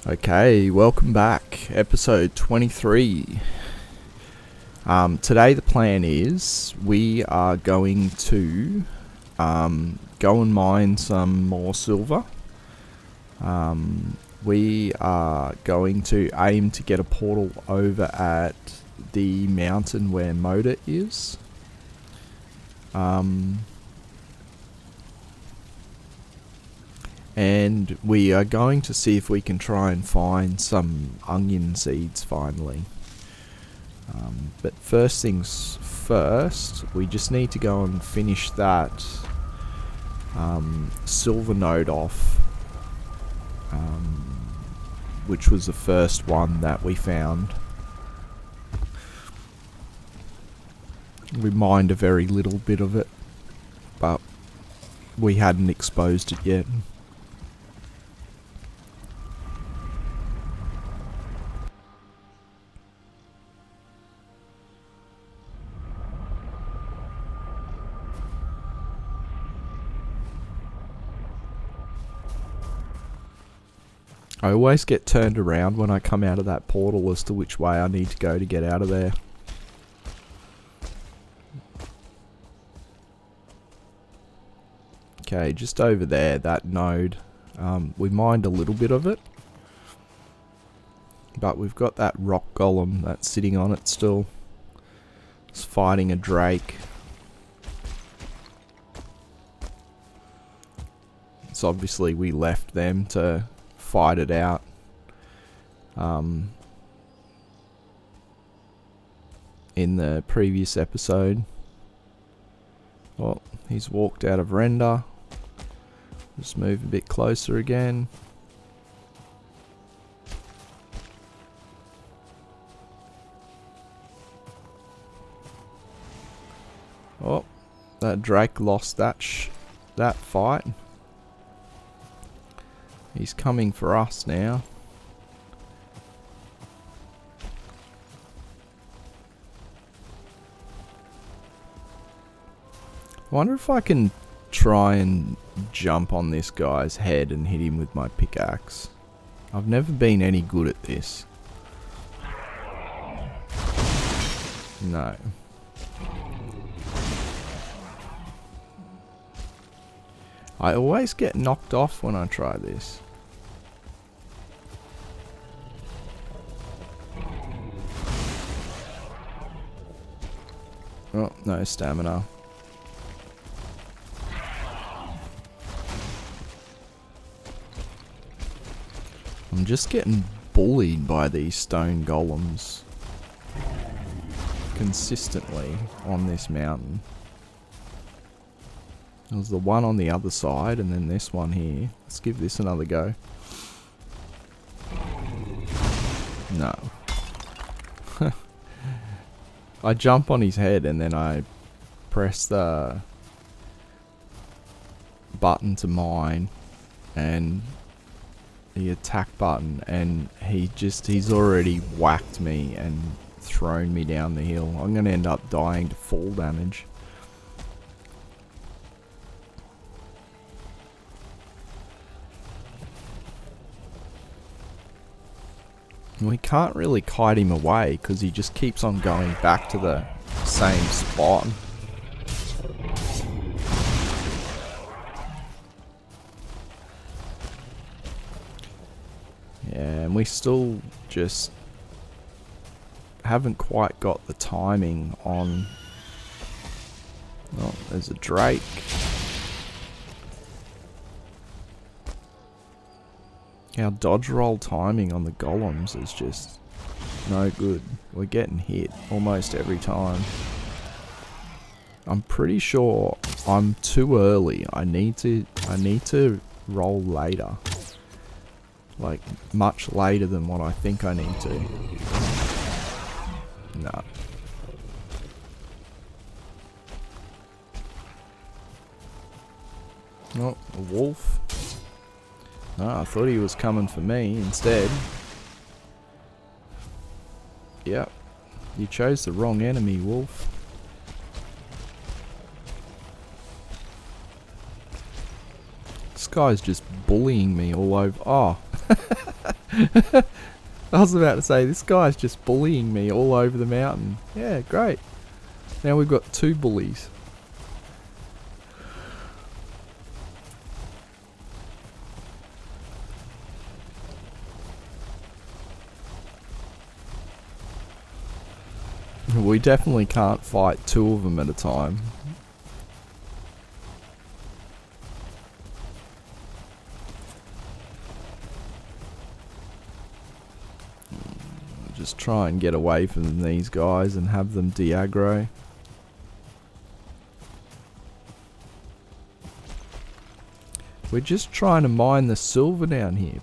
Okay, welcome back. Episode 23. Today the plan is we are going to go and mine some more silver. We are going to aim to get a portal over at the mountain where Moda is. And we are going to see if we can try and find some onion seeds finally. But first things first, we just need to go and finish that silver node off, which was the first one that we found. We mined a very little bit of it, but we hadn't exposed it yet. I always get turned around when I come out of that portal as to which way I need to go to get out of there. Okay, just over there, that node. We mined a little bit of it, but we've got that rock golem that's sitting on it still. It's fighting a drake. So obviously we left them to fight it out. In the previous episode. Well, he's walked out of render. Just move a bit closer again. Oh, that drake lost that fight. He's coming for us now. I wonder if I can try and jump on this guy's head and hit him with my pickaxe. I've never been any good at this. No. I always get knocked off when I try this. Oh, no stamina. I'm just getting bullied by these stone golems consistently on this mountain. There's the one on the other side and then this one here. Let's give this another go. No. I jump on his head and then I press the button to mine and the attack button, and he's already whacked me and thrown me down the hill. I'm gonna end up dying to fall damage. We can't really kite him away because he just keeps on going back to the same spot. Yeah, and we still just haven't quite got the timing on... Oh, there's a drake. Our dodge roll timing on the golems is just no good. We're getting hit almost every time. I'm pretty sure I'm too early. I need to roll later. Like much later than what I think I need to. No. Oh, a wolf. Oh, I thought he was coming for me instead. Yep. You chose the wrong enemy, wolf. This guy's just bullying me all over. Oh. I was about to say, this guy's just bullying me all over the mountain. Yeah, great. Now we've got 2 bullies. We definitely can't fight 2 of them at a time. Just try and get away from these guys and have them de-aggro. We're just trying to mine the silver down here.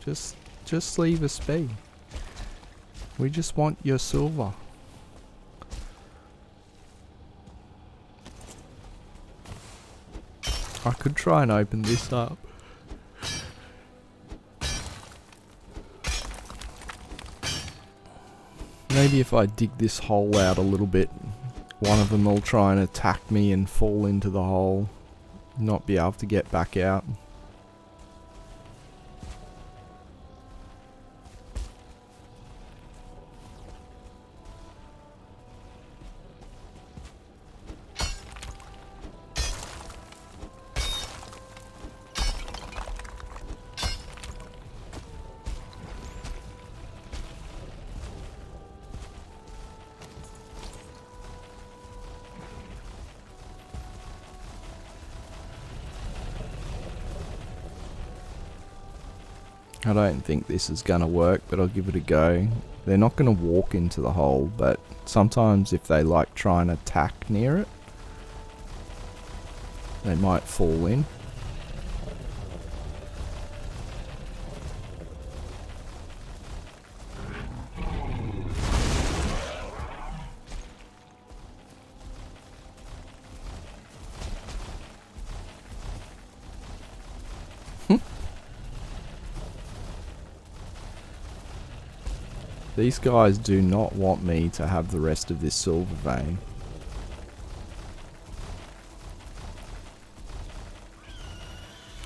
Just leave us be. We just want your silver. I could try and open this up. Maybe if I dig this hole out a little bit, one of them will try and attack me and fall into the hole. Not be able to get back out. I don't think this is gonna work, but I'll give it a go. They're not gonna walk into the hole, but sometimes if they like try and attack near it, they might fall in. These guys do not want me to have the rest of this silver vein.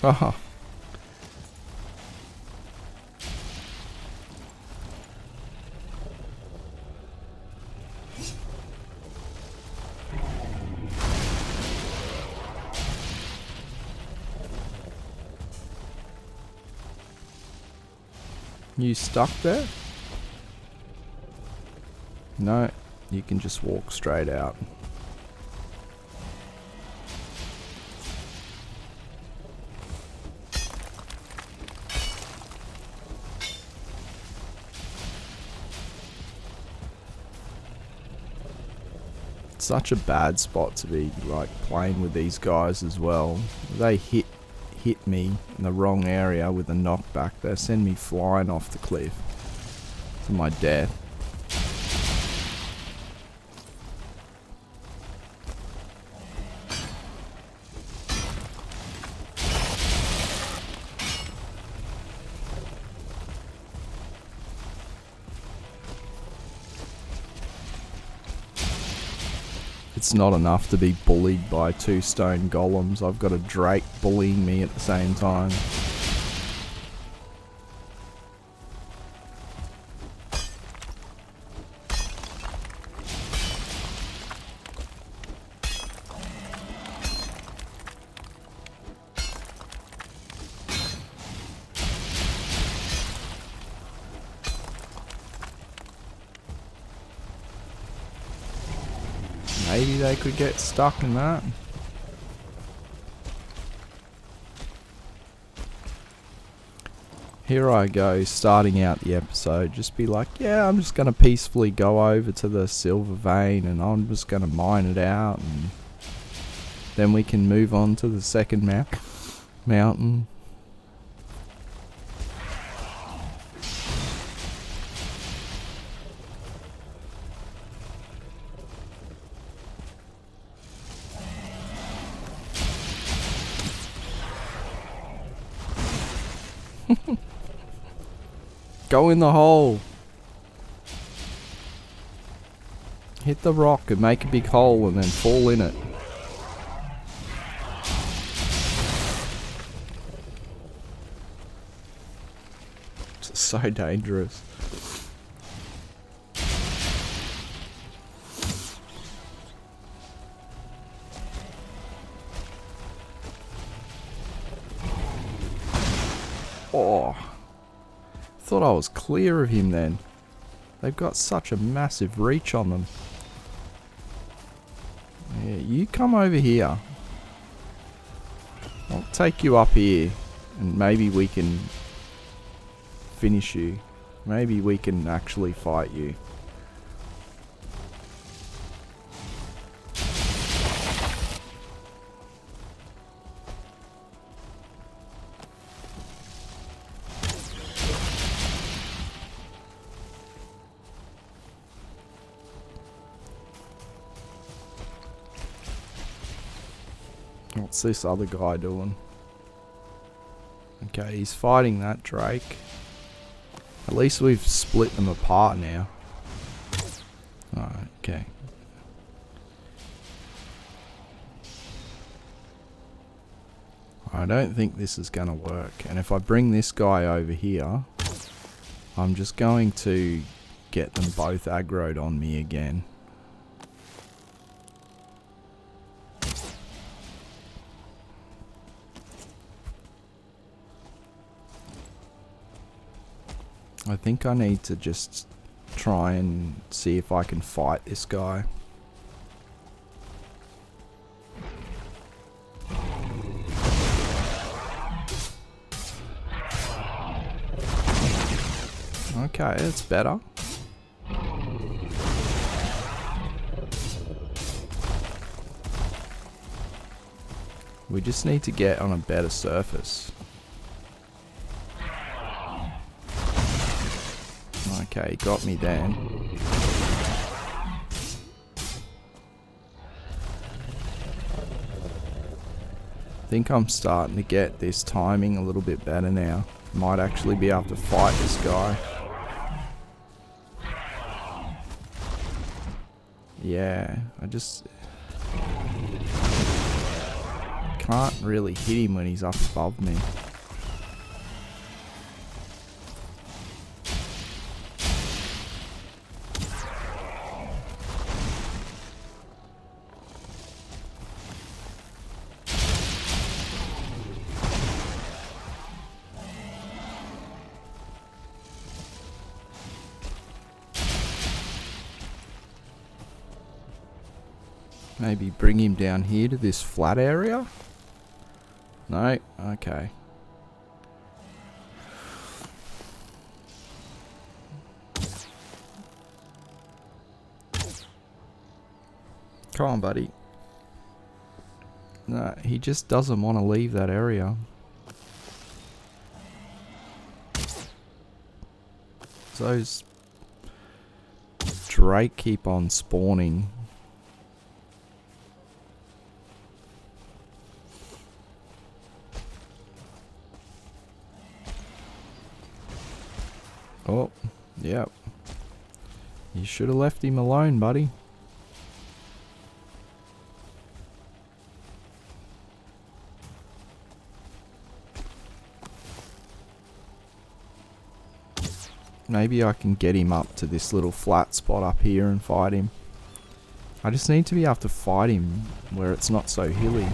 Haha. You stuck there? No, you can just walk straight out. It's such a bad spot to be like playing with these guys as well. They hit me in the wrong area with a knockback. They send me flying off the cliff to my death. It's not enough to be bullied by 2 stone golems. I've got a drake bullying me at the same time. Maybe they could get stuck in that. Here I go, starting out the episode, just be like, yeah, I'm just going to peacefully go over to the silver vein and I'm just going to mine it out, and then we can move on to the second mountain. Go in the hole. Hit the rock and make a big hole and then fall in it. It's so dangerous. Oh, thought I was clear of him then. They've got such a massive reach on them. Yeah, you come over here. I'll take you up here and maybe we can finish you. Maybe we can actually fight you. What's this other guy doing? Okay, he's fighting that Drake. At least we've split them apart now. Alright, okay. I don't think this is gonna work. And if I bring this guy over here, I'm just going to get them both aggroed on me again. I think I need to just try and see if I can fight this guy. Okay, it's better. We just need to get on a better surface. Okay, got me then. I think I'm starting to get this timing a little bit better now. Might actually be able to fight this guy. Yeah, I just can't really hit him when he's up above me. Maybe bring him down here to this flat area? No? Okay. Come on, buddy. No, he just doesn't want to leave that area. Those Drake keep on spawning. Oh, yep. You should have left him alone, buddy. Maybe I can get him up to this little flat spot up here and fight him. I just need to be able to fight him where it's not so hilly.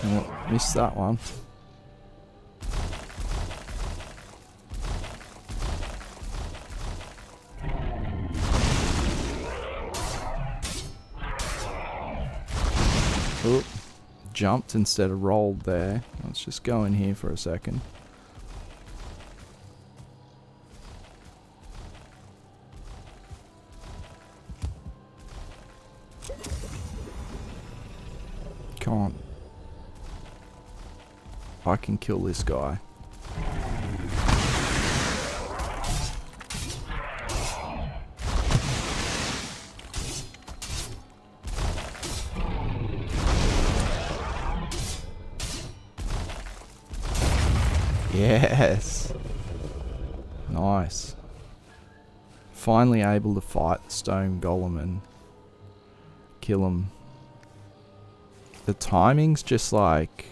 Oh, missed that one. Oh, jumped instead of rolled there. Let's just go in here for a second. Come on. I can kill this guy. Yes. Nice. Finally able to fight the Stone Golem and kill them. The timing's just like...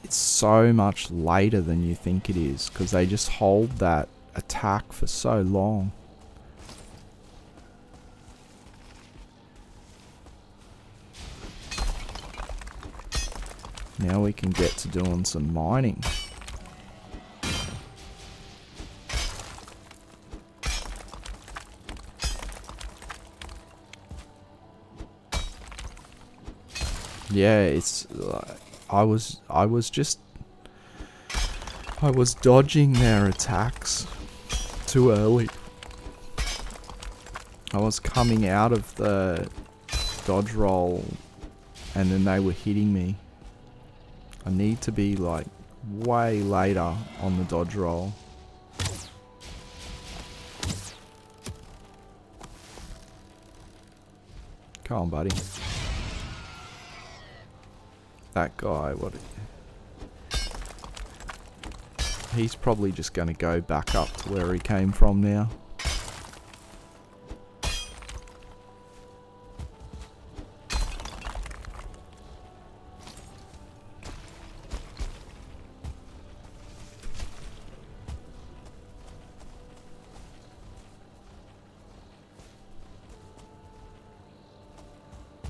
It's so much later than you think it is, because they just hold that attack for so long. Now we can get to doing some mining. Yeah, it's I was dodging their attacks too early. I was coming out of the dodge roll and then they were hitting me. I need to be like way later on the dodge roll. Come on, buddy. That guy, he's probably just going to go back up to where he came from now.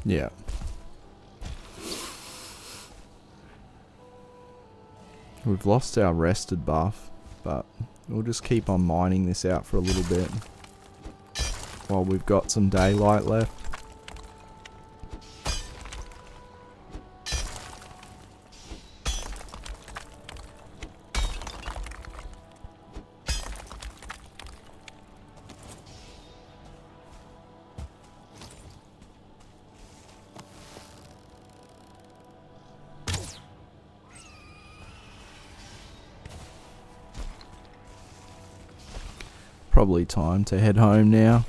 Yeah. We've lost our rested buff, but we'll just keep on mining this out for a little bit while we've got some daylight left. Probably time to head home now.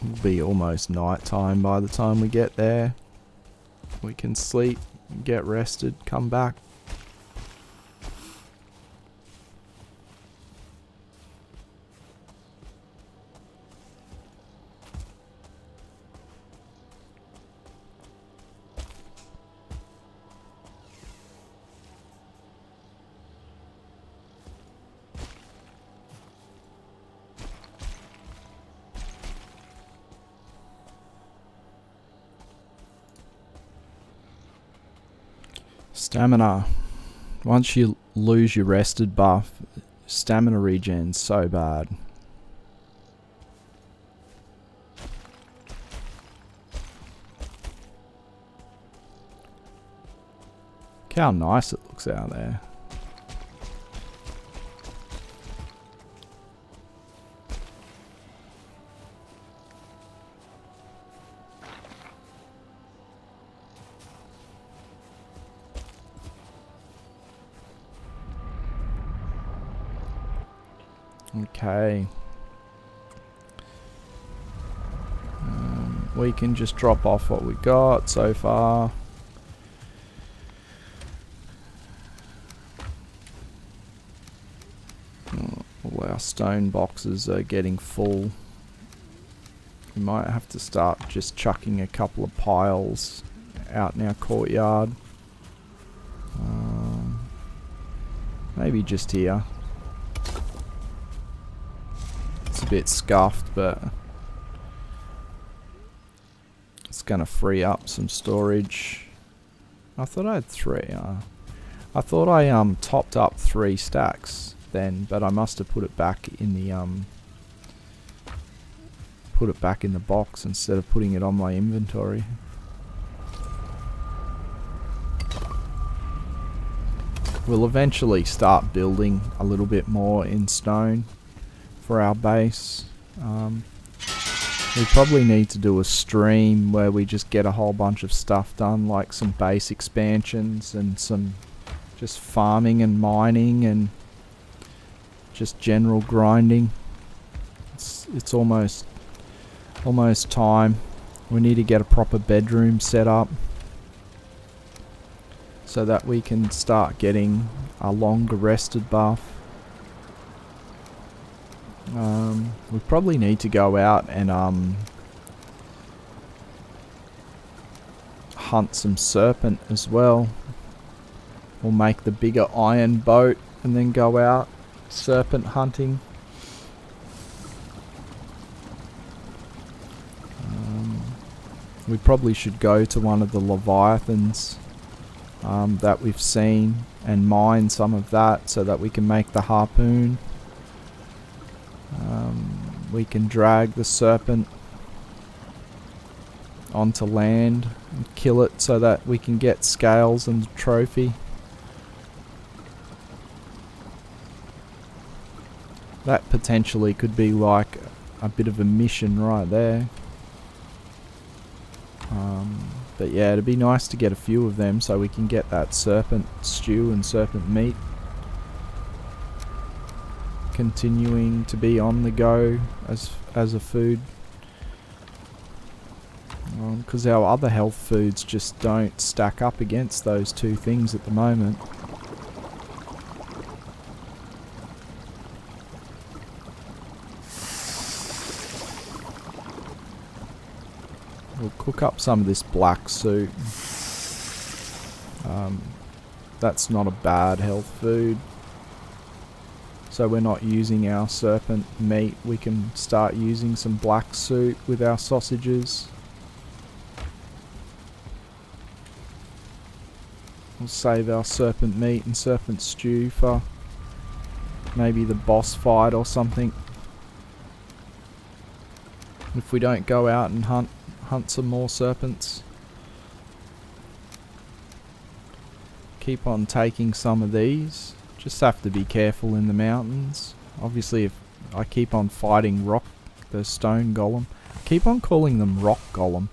It'll be almost night time by the time we get there. We can sleep, get rested, come back. Stamina. Once you lose your rested buff, stamina regen's so bad. Look how nice it looks out there. Okay. We can just drop off what we got so far. All our stone boxes are getting full. We might have to start just chucking a couple of piles out in our courtyard. Maybe just here. It's a bit scuffed, but it's gonna free up some storage. I thought I had 3. I thought I topped up 3 stacks then, but I must have put it back in the box instead of putting it on my inventory. We'll eventually start building a little bit more in stone for our base. We probably need to do a stream where we just get a whole bunch of stuff done, like some base expansions and some just farming and mining and just general grinding. It's almost time. We need to get a proper bedroom set up so that we can start getting a longer rested buff. We probably need to go out and hunt some serpent as well. We'll make the bigger iron boat and then go out serpent hunting. We probably should go to one of the leviathans that we've seen and mine some of that so that we can make the harpoon. We can drag the serpent onto land and kill it so that we can get scales and the trophy. That potentially could be like a bit of a mission right there. But yeah, it'd be nice to get a few of them so we can get that serpent stew and serpent meat. Continuing to be on the go as a food. Because our other health foods just don't stack up against those two things at the moment. We'll cook up some of this black soup. That's not a bad health food. So we're not using our serpent meat. We can start using some black soup with our sausages. We'll save our serpent meat and serpent stew for maybe the boss fight or something. If we don't go out and hunt some more serpents. Keep on taking some of these. Just have to be careful in the mountains. Obviously, if I keep on fighting the Stone Golem. Keep on calling them Rock Golem.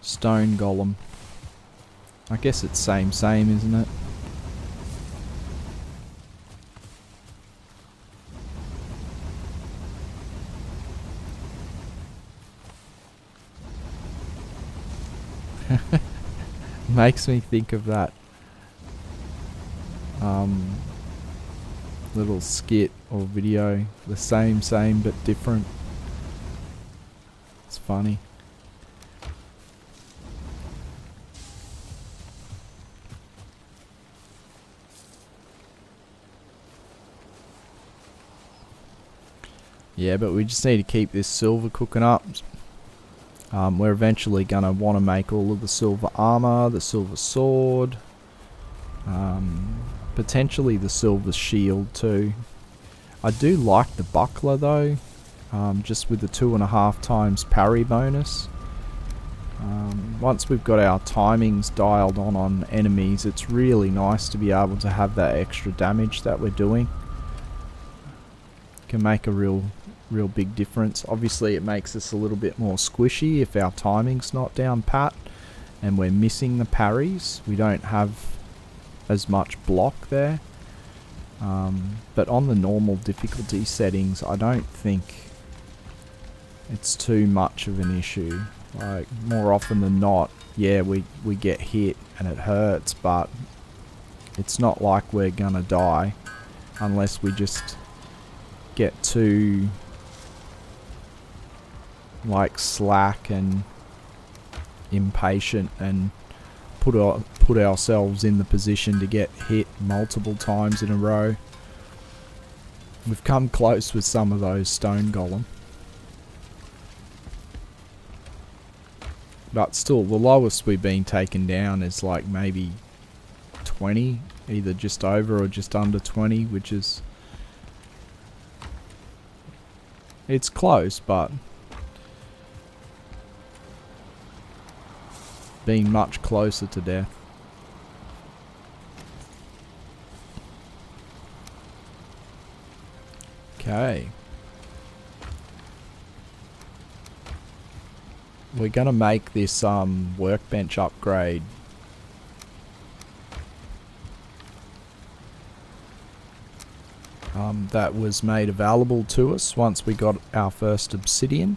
Stone Golem. I guess it's same, isn't it? Makes me think of that little skit or video. The same but different. It's funny. Yeah, but we just need to keep this silver cooking up. We're eventually going to want to make all of the silver armor, the silver sword, potentially the silver shield too. I do like the buckler though, just with the 2.5 times parry bonus. Once we've got our timings dialed on enemies, it's really nice to be able to have that extra damage that we're doing. Can make a real big difference. Obviously it makes us a little bit more squishy if our timing's not down pat and we're missing the parries. We don't have as much block there. But on the normal difficulty settings, I don't think it's too much of an issue. Like, more often than not, yeah, we get hit and it hurts, but it's not like we're gonna die unless we just get too like slack and impatient and put ourselves in the position to get hit multiple times in a row. We've come close with some of those Stone Golem, but still the lowest we've been taken down is like maybe 20, either just over or just under 20, which is, it's close, but being much closer to death. Okay. We're gonna make this workbench upgrade. That was made available to us once we got our first obsidian.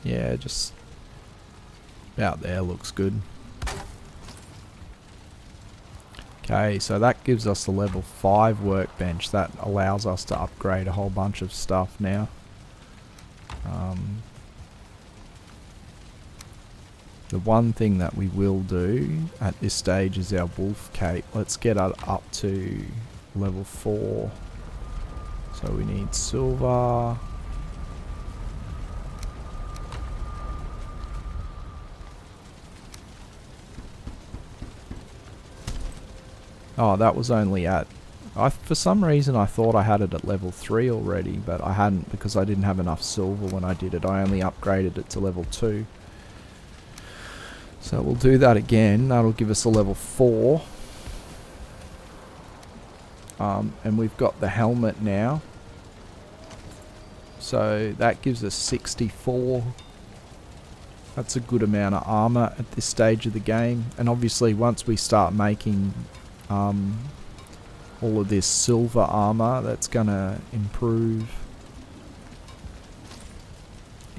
Yeah, just about there looks good. Okay, so that gives us a level 5 workbench. That allows us to upgrade a whole bunch of stuff now. The one thing that we will do at this stage is our wolf cape. Let's get it up to level 4. So we need silver. Oh, that was only at... for some reason I thought I had it at level 3 already, but I hadn't because I didn't have enough silver when I did it. I only upgraded it to level 2. So we'll do that again. That'll give us a level 4. And we've got the helmet now. So that gives us 64. That's a good amount of armor at this stage of the game. And obviously once we start making all of this silver armor, that's gonna improve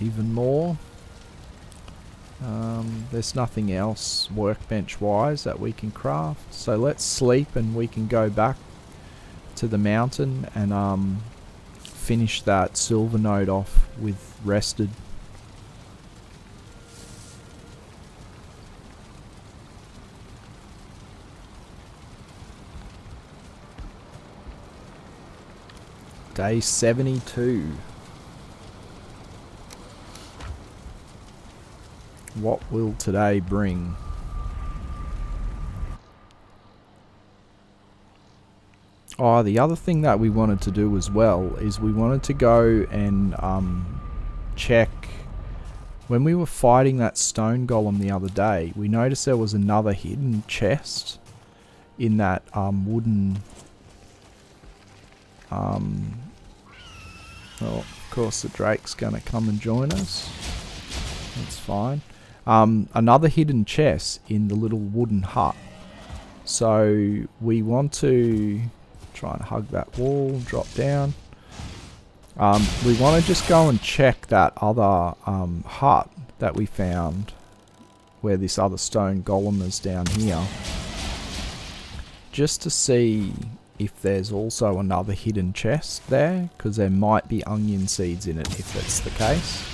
even more. There's nothing else workbench wise that we can craft, so let's sleep and we can go back to the mountain and finish that silver node off with rested. Day 72. What will today bring? Oh, the other thing that we wanted to do as well is we wanted to go and check. When we were fighting that stone golem the other day, we noticed there was another hidden chest in that wooden... well, of course the drake's gonna come and join us. That's fine. Another hidden chest in the little wooden hut. So we want to try and hug that wall, drop down. We want to just go and check that other hut that we found, where this other stone golem is down here, just to see if there's also another hidden chest there, because there might be onion seeds in it if that's the case.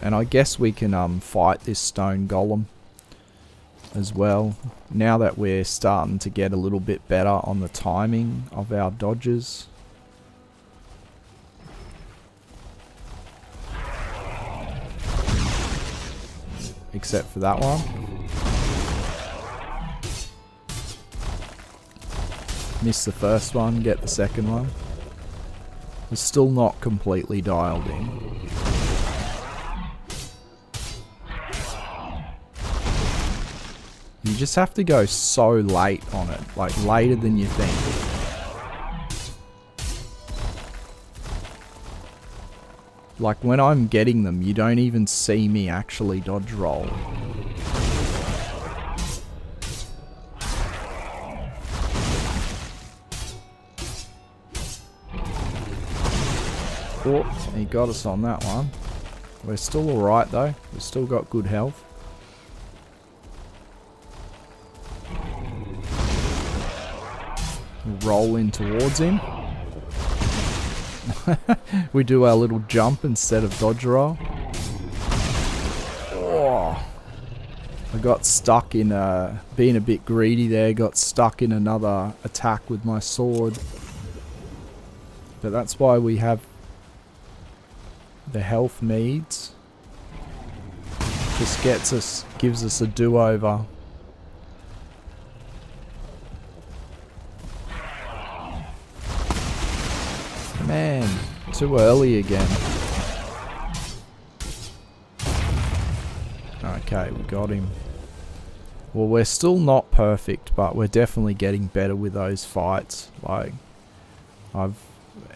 And I guess we can fight this stone golem as well, now that we're starting to get a little bit better on the timing of our dodges. Except for that one. Missed the first one, get the second one. It's still not completely dialed in. You just have to go so late on it, like later than you think. Like when I'm getting them, you don't even see me actually dodge roll. Oh, he got us on that one. We're still alright though, we've still got good health. Roll in towards him. We do our little jump instead of dodge roll. Oh, I got stuck in being a bit greedy there, got stuck in another attack with my sword. But that's why we have the health meads. Just gives us a do-over. Man, too early again. Okay, we got him. Well, we're still not perfect, but we're definitely getting better with those fights. Like,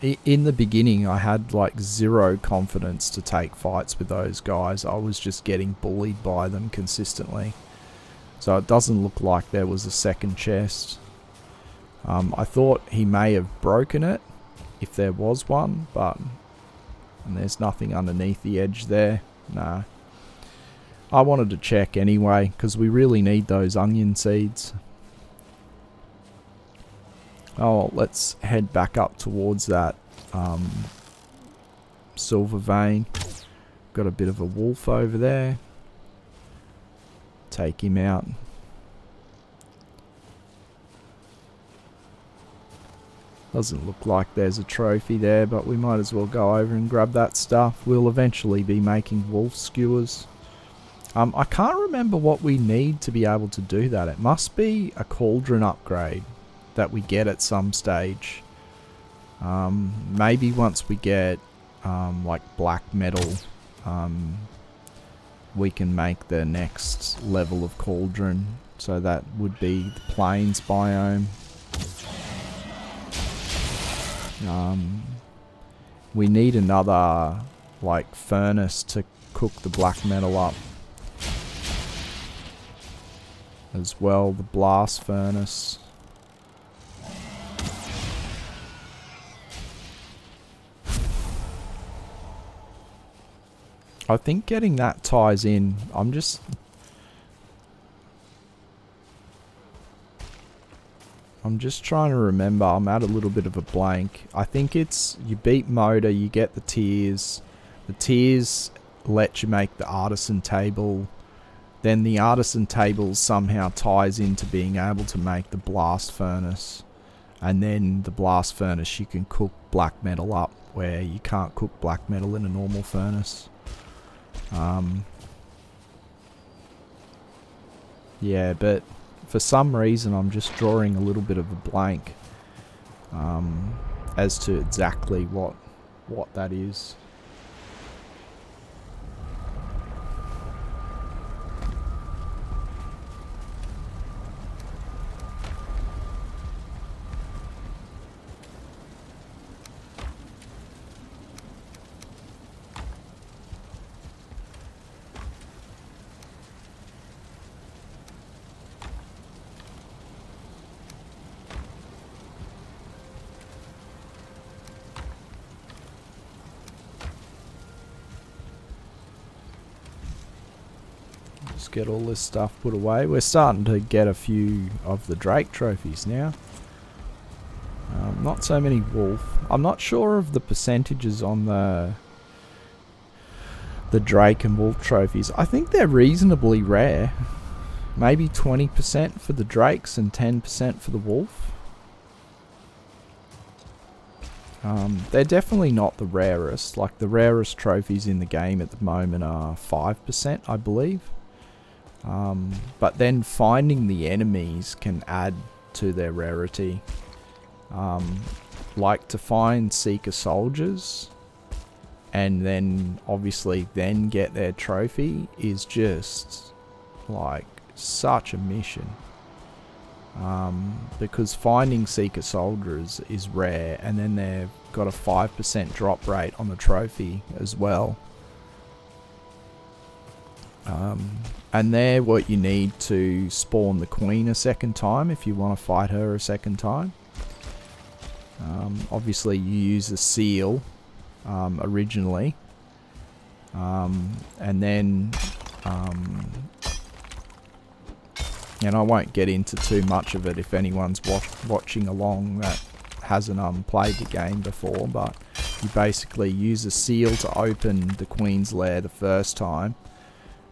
in the beginning, I had like zero confidence to take fights with those guys. I was just getting bullied by them consistently. So it doesn't look like there was a second chest. I thought he may have broken it, if there was one, but... And there's nothing underneath the edge there. No. I wanted to check anyway, because we really need those onion seeds. Oh, let's head back up towards that silver vein. Got a bit of a wolf over there. Take him out. Doesn't look like there's a trophy there, but we might as well go over and grab that stuff. We'll eventually be making wolf skewers. I can't remember what we need to be able to do that. It must be a cauldron upgrade that we get at some stage. Maybe once we get like black metal, we can make the next level of cauldron. So that would be the plains biome. We need another like furnace to cook the black metal up as well, the blast furnace. I think getting that ties in. I'm just trying to remember. I'm at a little bit of a blank. I think it's you beat Moda, you get the tiers. The tiers let you make the artisan table. Then the artisan table somehow ties into being able to make the blast furnace. And then the blast furnace you can cook black metal up where you can't cook black metal in a normal furnace. Yeah, but for some reason I'm just drawing a little bit of a blank as to exactly what that is. Get all this stuff put away. We're starting to get a few of the Drake trophies now. Not so many wolf. I'm not sure of the percentages on the Drake and wolf trophies. I think they're reasonably rare. Maybe 20% for the Drakes and 10% for the wolf. They're definitely not the rarest. Like the rarest trophies in the game at the moment are 5%, I believe. But then finding the enemies can add to their rarity. Like to find Seeker soldiers and then obviously then get their trophy is just like such a mission. Because finding Seeker soldiers is rare and then they've got a 5% drop rate on the trophy as well. And they're what you need to spawn the queen a second time if you want to fight her a second time. Obviously you use a seal originally. And then and I won't get into too much of it if anyone's watching along that hasn't played the game before, but you basically use a seal to open the queen's lair the first time.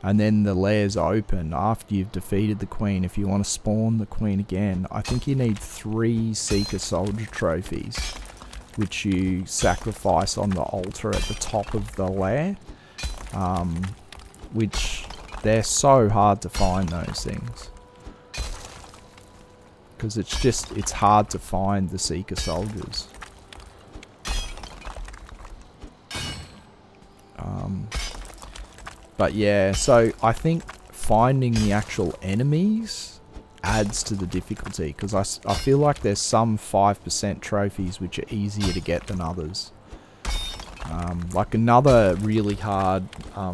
And then the lairs open after you've defeated the queen. If you want to spawn the queen again, I think you need 3 Seeker Soldier trophies, which you sacrifice on the altar at the top of the lair. Which they're so hard to find, those things. Because it's hard to find the Seeker Soldiers. But yeah, so I think finding the actual enemies adds to the difficulty, because I feel like there's some 5% trophies which are easier to get than others. Like another really hard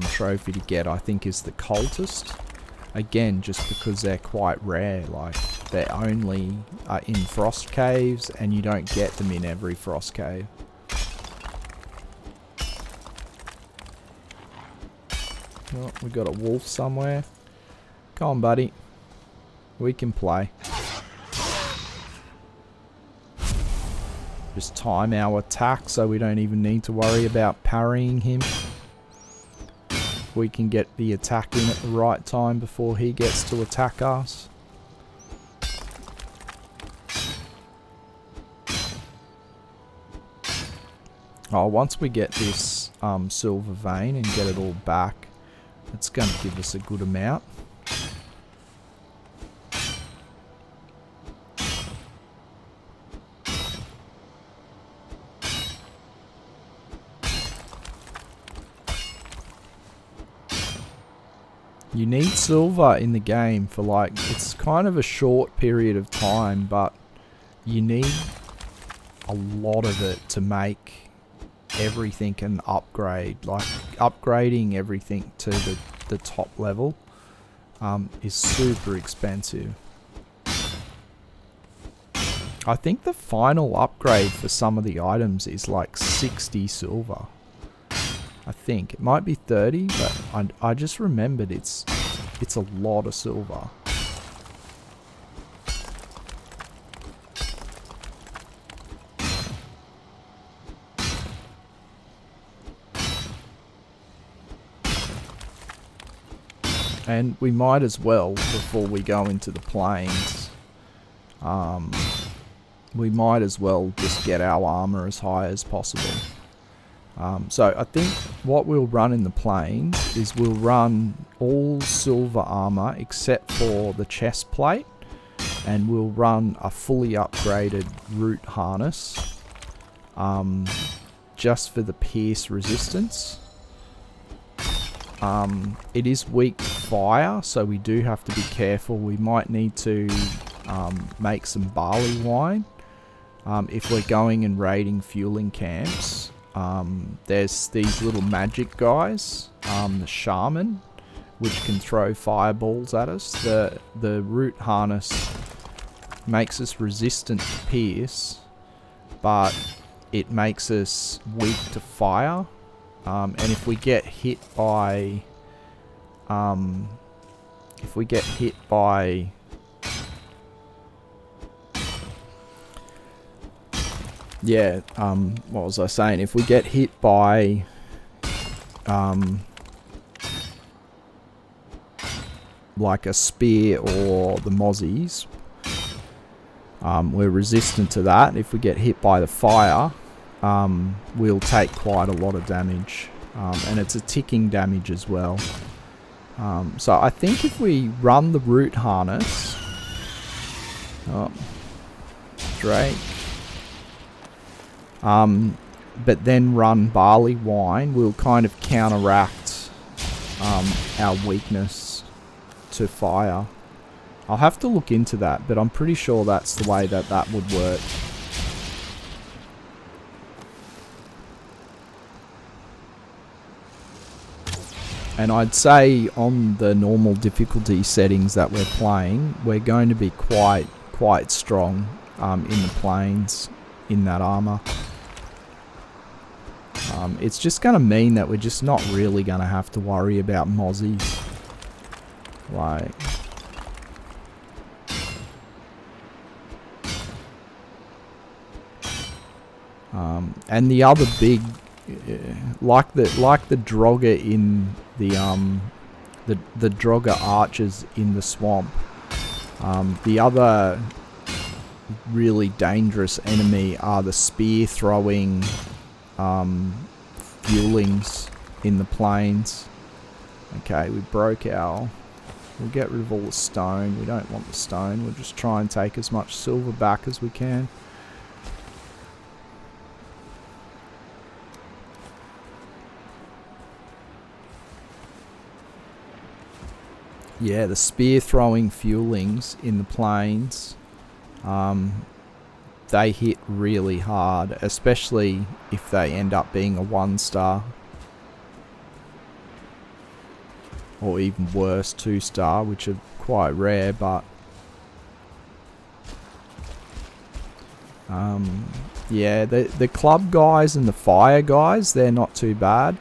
trophy to get, I think, is the Cultist. Again, just because they're quite rare, like they're only in frost caves and you don't get them in every frost cave. Oh, we got a wolf somewhere. Come on, buddy. We can play. Just time our attack so we don't even need to worry about parrying him. We can get the attack in at the right time before he gets to attack us. Oh, once we get this silver vein and get it all back, it's going to give us a good amount. You need silver in the game for like, it's kind of a short period of time, but you need a lot of it to make everything an upgrade. Like upgrading everything to the top level is super expensive. I think the final upgrade for some of the items is like 60 silver. I think it might be 30, but I just remembered it's a lot of silver. And we might as well, before we go into the plains, we might as well just get our armor as high as possible. So I think what we'll run in the plains is we'll run all silver armor except for the chest plate, and we'll run a fully upgraded root harness just for the pierce resistance. It is weak to fire, so we do have to be careful. We might need to make some barley wine if we're going and raiding fueling camps. There's these little magic guys, the shaman, which can throw fireballs at us. The root harness makes us resistant to pierce, but it makes us weak to fire. And if we get hit by, yeah, what was I saying? If we get hit by, like a spear or the mozzies, we're resistant to that. If we get hit by the fire, we'll take quite a lot of damage. And it's a ticking damage as well. So I think if we run the root harness, Drake, but then run barley wine, we'll kind of counteract our weakness to fire. I'll have to look into that, but I'm pretty sure that's the way that would work. And I'd say on the normal difficulty settings that we're playing, we're going to be quite strong in the plains in that armor. It's just going to mean that we're just not really going to have to worry about mozzies. Like, and the other big, like the Draugr in the Draugr archers in the swamp. The other really dangerous enemy are the spear throwing fuelings in the plains. Okay, we broke our... We'll get rid of all the stone. We don't want the stone. We'll just try and take as much silver back as we can. Yeah, the spear throwing fuelings in the plains, they hit really hard, especially if they end up being a 1-star. Or even worse, 2-star, which are quite rare, but... yeah, the club guys and the fire guys, they're not too bad.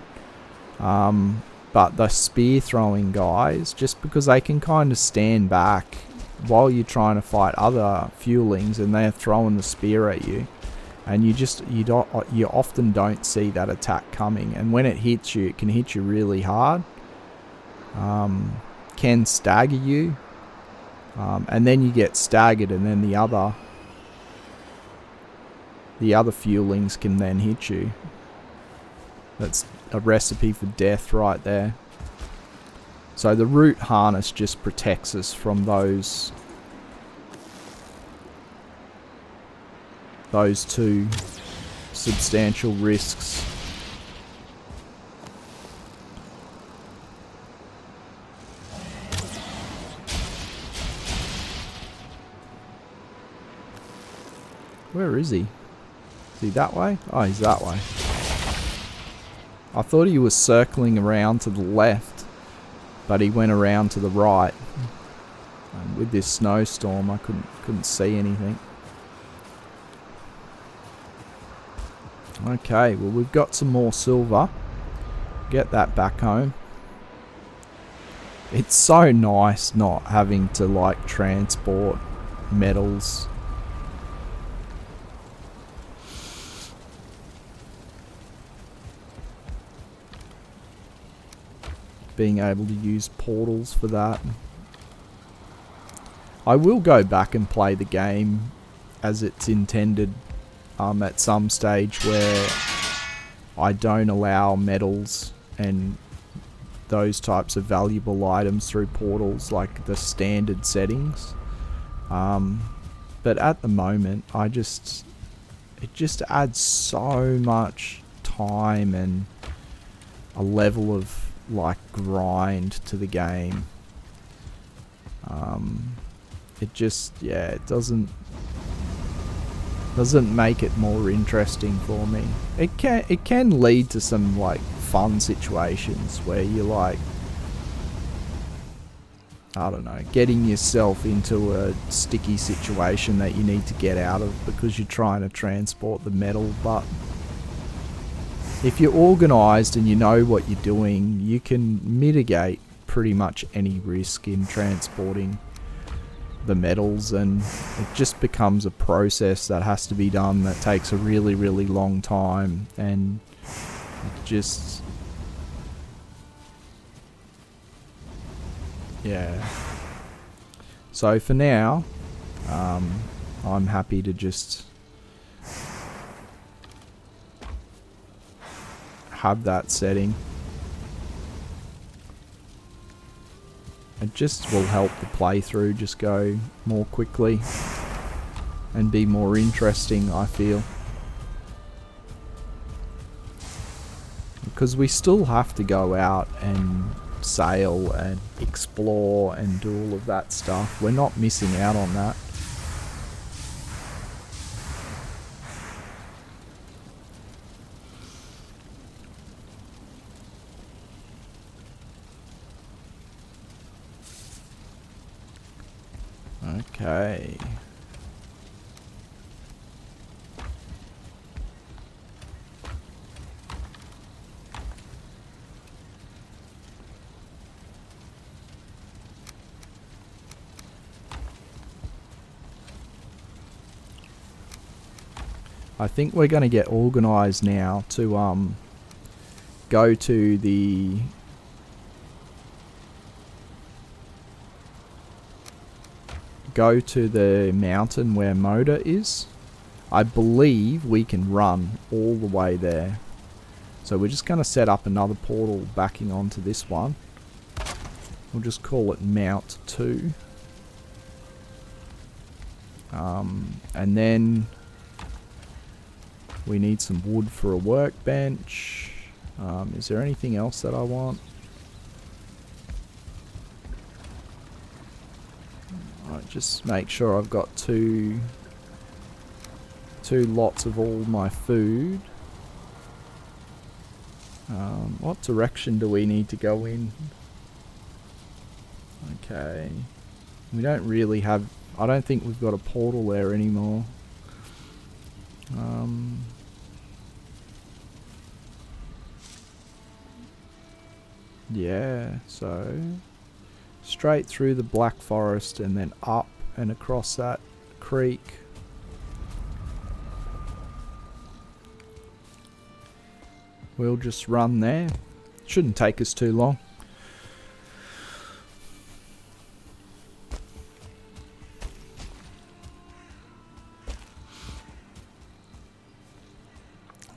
But the spear throwing guys, just because they can kind of stand back while you're trying to fight other fuelings and they're throwing the spear at you, and you often don't see that attack coming, and when it hits you, it can hit you really hard, can stagger you, and then you get staggered, and then the other fuelings can then hit you. That's a recipe for death right there. So the root harness just protects us from those two substantial risks. Where is he? Is he that way? Oh, he's that way. I thought he was circling around to the left, but he went around to the right. And with this snowstorm, I couldn't see anything. Okay, well, we've got some more silver. Get that back home. It's so nice not having to like transport metals. Being able to use portals for that. I will go back and play the game as it's intended at some stage, where I don't allow metals and those types of valuable items through portals like the standard settings. But at the moment, it just adds so much time and a level of like grind to the game. It doesn't make it more interesting for me. It can lead to some like fun situations where you're like, I don't know, getting yourself into a sticky situation that you need to get out of because you're trying to transport the metal. But if you're organised and you know what you're doing, you can mitigate pretty much any risk in transporting the metals, and it just becomes a process that has to be done that takes a really, really long time, and it just, yeah. So for now, I'm happy to just have that setting. It just will help the playthrough just go more quickly and be more interesting, I feel. Because we still have to go out and sail and explore and do all of that stuff. We're not missing out on that. Okay. I think we're going to get organised now to go to the mountain where Moda is. I believe we can run all the way there. So we're just going to set up another portal backing onto this one. We'll just call it Mount 2. And then we need some wood for a workbench. Is there anything else that I want? Just make sure I've got two lots of all my food. What direction do we need to go in? Okay. We don't really have... I don't think we've got a portal there anymore. Yeah, so straight through the Black Forest and then up and across that creek. We'll just run there. Shouldn't take us too long.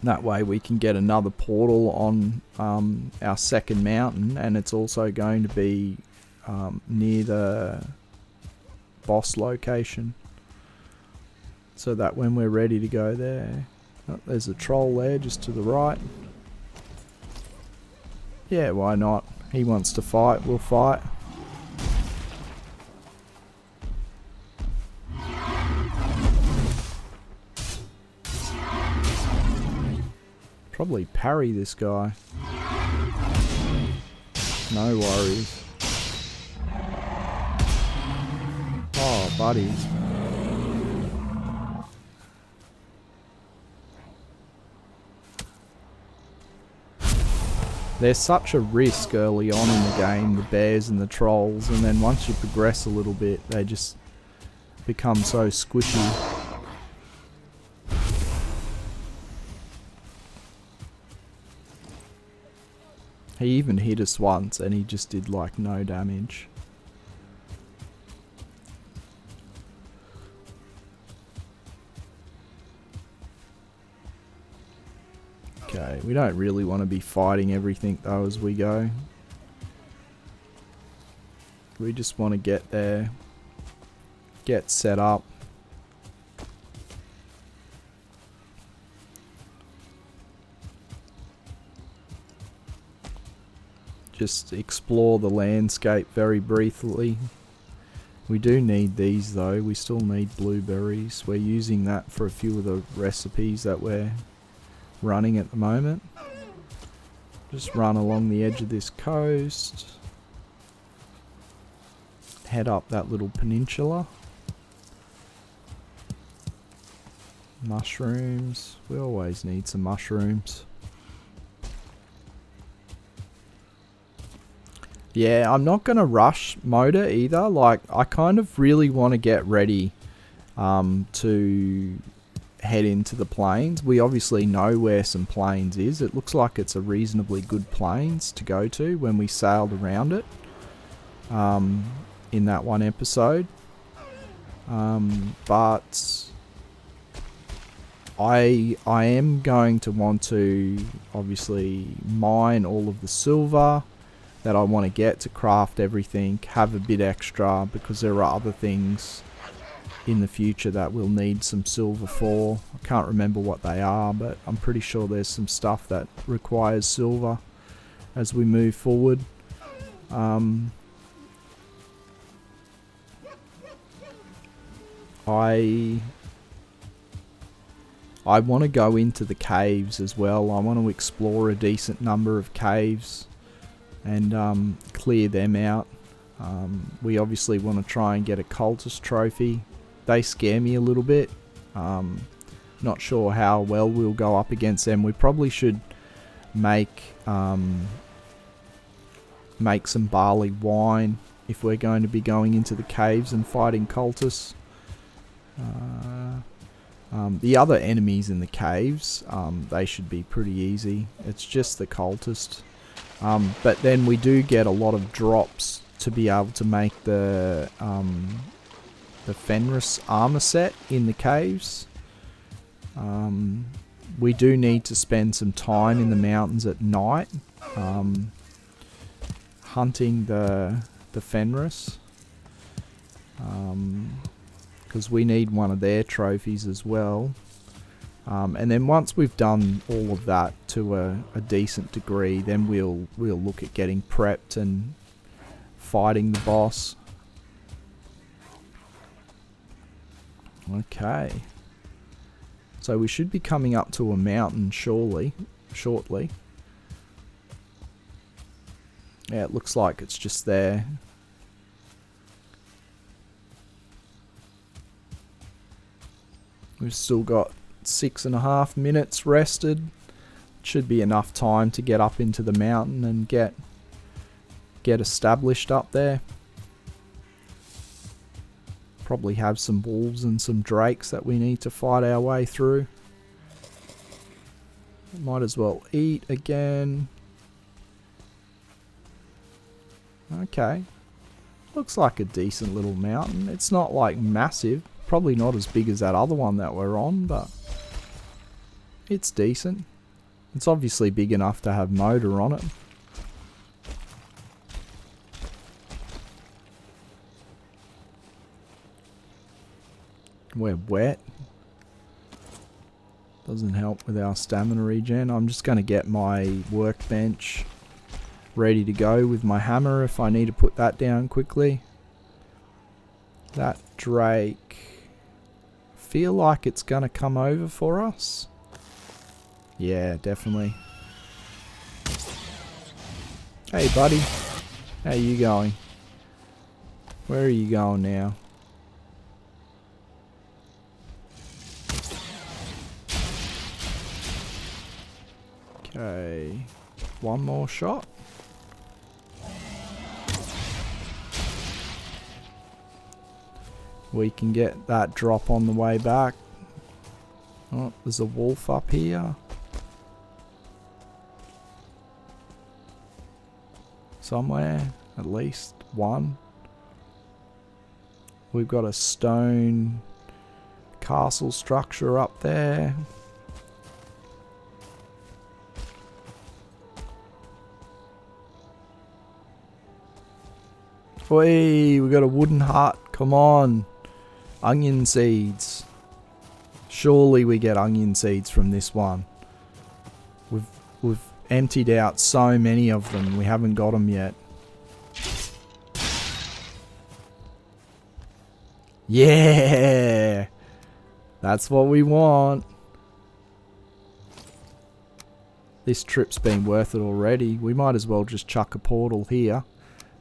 That way we can get another portal on our second mountain, and it's also going to be near the boss location, so that when we're ready to go there... Oh, there's a troll there just to the right. Yeah, why not? He wants to fight, we'll fight. Probably parry this guy. No worries. Oh, buddy. There's such a risk early on in the game, the bears and the trolls, and then once you progress a little bit, they just become so squishy. He even hit us once and he just did like no damage. Okay, we don't really want to be fighting everything though as we go. We just want to get there, get set up. Just explore the landscape very briefly. We do need these though, we still need blueberries. We're using that for a few of the recipes that we're running at the moment. Just run along the edge of this coast. Head up that little peninsula. Mushrooms, we always need some mushrooms. Yeah, I'm not going to rush Moda either. Like, I kind of really want to get ready to head into the plains. We obviously know where some plains is. It looks like it's a reasonably good plains to go to when we sailed around it in that one episode. But I am going to want to obviously mine all of the silver that I want to get to craft everything, have a bit extra, because there are other things in the future that we'll need some silver for. I can't remember what they are, but I'm pretty sure there's some stuff that requires silver as we move forward. I want to go into the caves as well. I want to explore a decent number of caves and clear them out. We obviously want to try and get a cultist trophy. They scare me a little bit. Not sure how well we'll go up against them. We probably should make some barley wine if we're going to be going into the caves and fighting cultists. The other enemies in the caves, they should be pretty easy. It's just the cultist. But then we do get a lot of drops to be able to make the Fenris armor set in the caves. We do need to spend some time in the mountains at night hunting the Fenris, because we need one of their trophies as well. And then once we've done all of that to a decent degree, then we'll look at getting prepped and fighting the boss. Okay. So we should be coming up to a mountain shortly. Yeah, it looks like it's just there. We've still got 6.5 minutes rested. Should be enough time to get up into the mountain and get get established up there. Probably have some wolves and some drakes that we need to fight our way through. Might as well eat again. Okay. Looks like a decent little mountain. It's not like massive. Probably not as big as that other one that we're on, but it's decent. It's obviously big enough to have motor on it. We're wet. Doesn't help with our stamina regen. I'm just going to get my workbench ready to go with my hammer if I need to put that down quickly. That drake. Feel like it's going to come over for us. Yeah, definitely. Hey buddy. How you going? Where are you going now? Okay, one more shot. We can get that drop on the way back. Oh, there's a wolf up here. Somewhere, at least one. We've got a stone castle structure up there. Oi, we got a wooden hut. Come on. Onion seeds. Surely we get onion seeds from this one. We've emptied out so many of them. We haven't got them yet. Yeah. That's what we want. This trip's been worth it already. We might as well just chuck a portal here.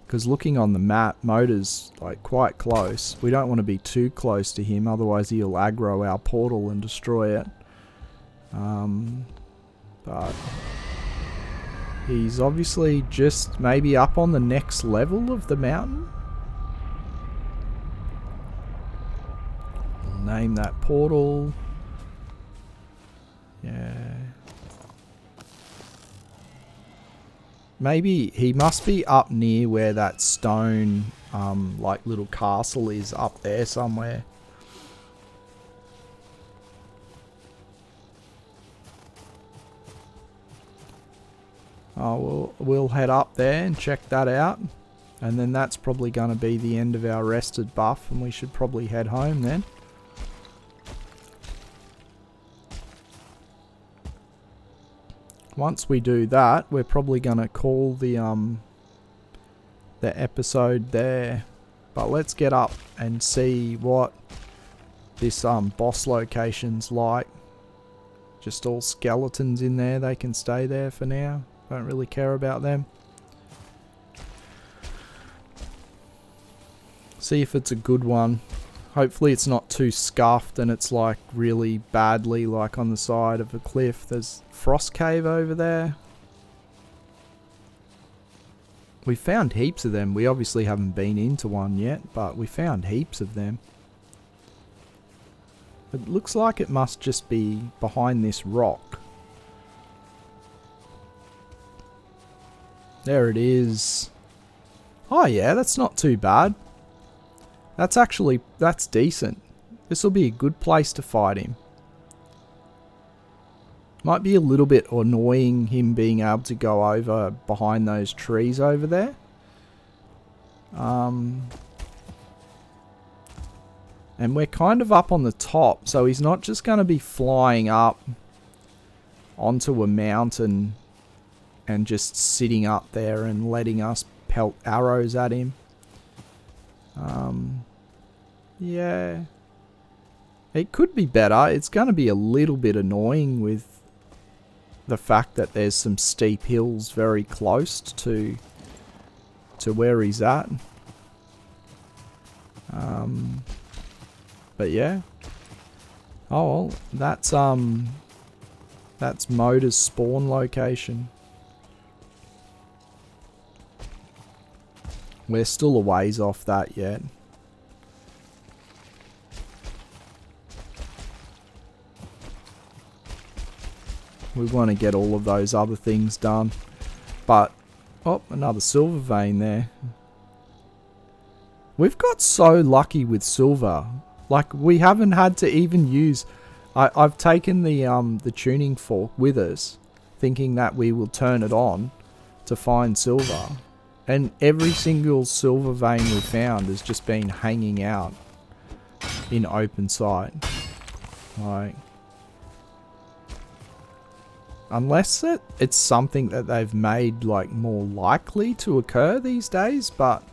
Because looking on the map, Motor's like quite close. We don't want to be too close to him, otherwise he'll aggro our portal and destroy it. But he's obviously just maybe up on the next level of the mountain. We'll name that portal. Yeah. Maybe he must be up near where that stone, like little castle is, up there somewhere. Oh, we'll head up there and check that out. And then that's probably going to be the end of our rested buff, and we should probably head home then. Once we do that, we're probably going to call the episode there. But let's get up and see what this boss location's like. Just all skeletons in there. They can stay there for now. Don't really care about them. See if it's a good one. Hopefully it's not too scuffed and it's like really badly like on the side of a cliff. There's Frost Cave over there. We found heaps of them. We obviously haven't been into one yet, but we found heaps of them. It looks like it must just be behind this rock. There it is. Oh yeah, that's not too bad. That's decent. This will be a good place to fight him. Might be a little bit annoying him being able to go over behind those trees over there. And we're kind of up on the top, so he's not just going to be flying up onto a mountain and just sitting up there and letting us pelt arrows at him. Yeah. It could be better. It's going to be a little bit annoying with the fact that there's some steep hills very close to where he's at. But yeah. Oh, well, that's Motor's spawn location. We're still a ways off that yet. We want to get all of those other things done. But, oh, another silver vein there. We've got so lucky with silver. Like, we haven't had to even use... I've taken the tuning fork with us, thinking that we will turn it on to find silver. And every single silver vein we've found has just been hanging out in open sight. Like... Unless it's something that they've made like more likely to occur these days, but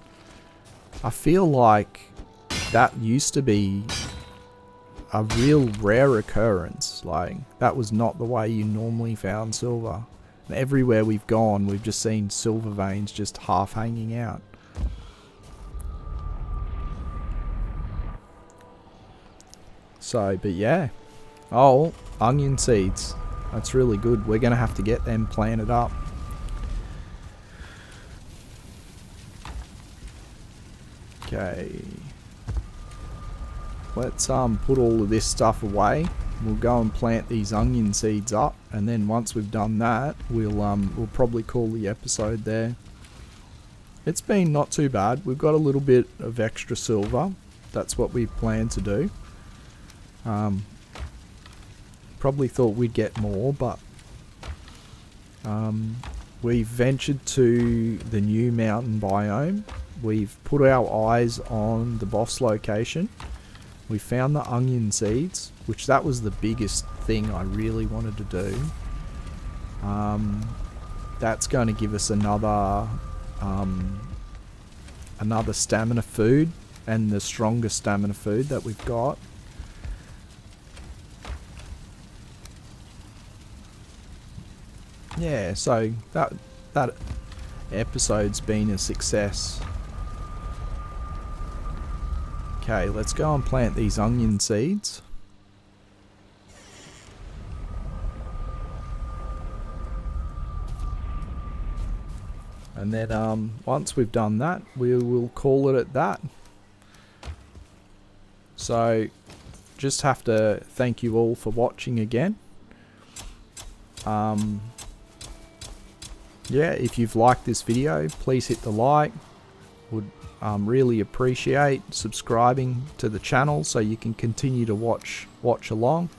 I feel like that used to be a real rare occurrence. Like, that was not the way you normally found silver. And everywhere we've gone, we've just seen silver veins just half hanging out. So, but yeah. Oh, onion seeds. That's really good. We're going to have to get them planted up. Okay. Let's put all of this stuff away. We'll go and plant these onion seeds up, and then once we've done that, we'll probably call the episode there. It's been not too bad. We've got a little bit of extra silver. That's what we plan to do. Probably thought we'd get more, but we've ventured to the new mountain biome. We've put our eyes on the boss location. We found the onion seeds, which that was the biggest thing I really wanted to do. That's going to give us another stamina food, and the strongest stamina food that we've got. Yeah, so that episode's been a success. Okay, let's go and plant these onion seeds. And then once we've done that, we will call it at that. So, just have to thank you all for watching again. Yeah, if you've liked this video, please hit the like. Would really appreciate subscribing to the channel so you can continue to watch along.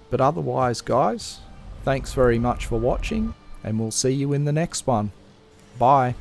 But otherwise, guys, thanks very much for watching, and we'll see you in the next one. Bye.